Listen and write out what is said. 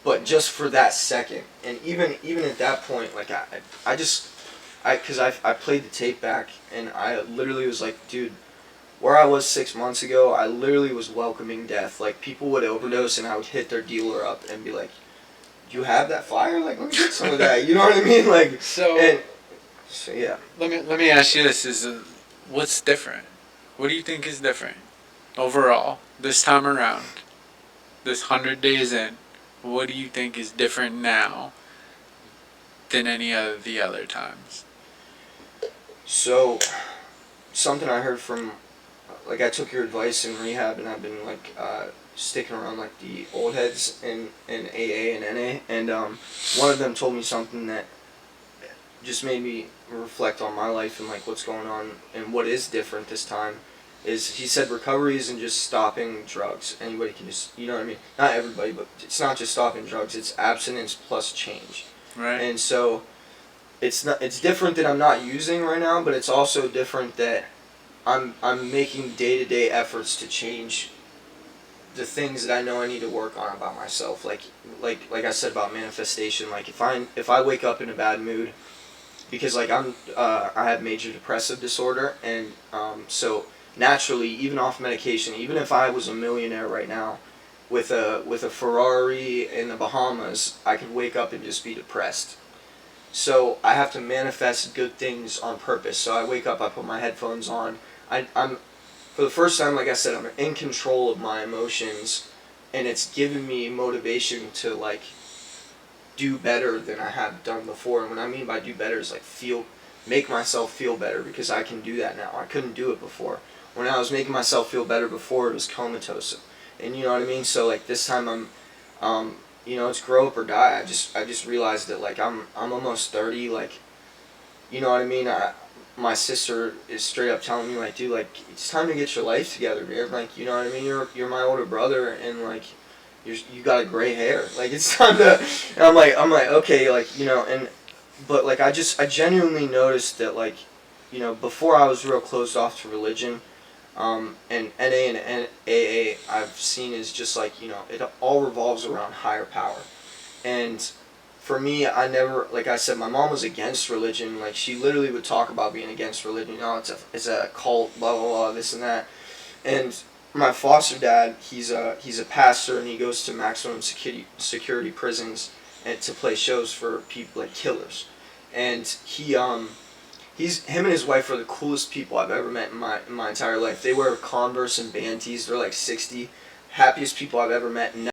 but just for that second. And even at that point, like because I played the tape back, and I literally was like, dude, where I was 6 months ago, I literally was welcoming death. Like, people would overdose, and I would hit their dealer up and be like, do you have that flyer? Like, let me get some of that. You know what I mean? Like, so yeah. Let me ask you this: what's different? What do you think is different overall this time around? This 100 days in, what do you think is different now than any of the other times? So, something I heard from, like, I took your advice in rehab, and I've been like sticking around like the old heads in AA and NA, and one of them told me something that just made me reflect on my life and like what's going on and what is different this time. Is he said recovery isn't just stopping drugs. Anybody can just, you know what I mean? Not everybody, but it's not just stopping drugs. It's abstinence plus change. Right. And so it's different that I'm not using right now, but it's also different that I'm making day-to-day efforts to change the things that I know I need to work on about myself. Like I said about manifestation. Like if I wake up in a bad mood, because like I have major depressive disorder, and so naturally, even off medication, even if I was a millionaire right now with a Ferrari in the Bahamas, I could wake up and just be depressed. So I have to manifest good things on purpose. So I wake up, I put my headphones on. I'm for the first time, like I said, I'm in control of my emotions, and it's given me motivation to like do better than I have done before. And what I mean by do better is like make myself feel better, because I can do that now. I couldn't do it before. When I was making myself feel better before, it was comatose, and you know what I mean. So like this time I'm, it's grow up or die. I just realized that like I'm almost 30. Like, you know what I mean. My sister is straight up telling me like, dude, like it's time to get your life together, dude. Like, you know what I mean. You're my older brother, and like you got a gray hair. Like it's time to. And I'm like okay, like but like I genuinely noticed that like, before I was real closed off to religion. And NA and AA I've seen is just like, it all revolves around higher power. And for me, I never, like I said, my mom was against religion. Like she literally would talk about being against religion. It's a cult, blah, blah, blah, this and that. And my foster dad, he's a pastor, and he goes to maximum security prisons and to play shows for people like killers. And him and his wife are the coolest people I've ever met in my entire life. They wear Converse and band tees. They're like 60. Happiest people I've ever met.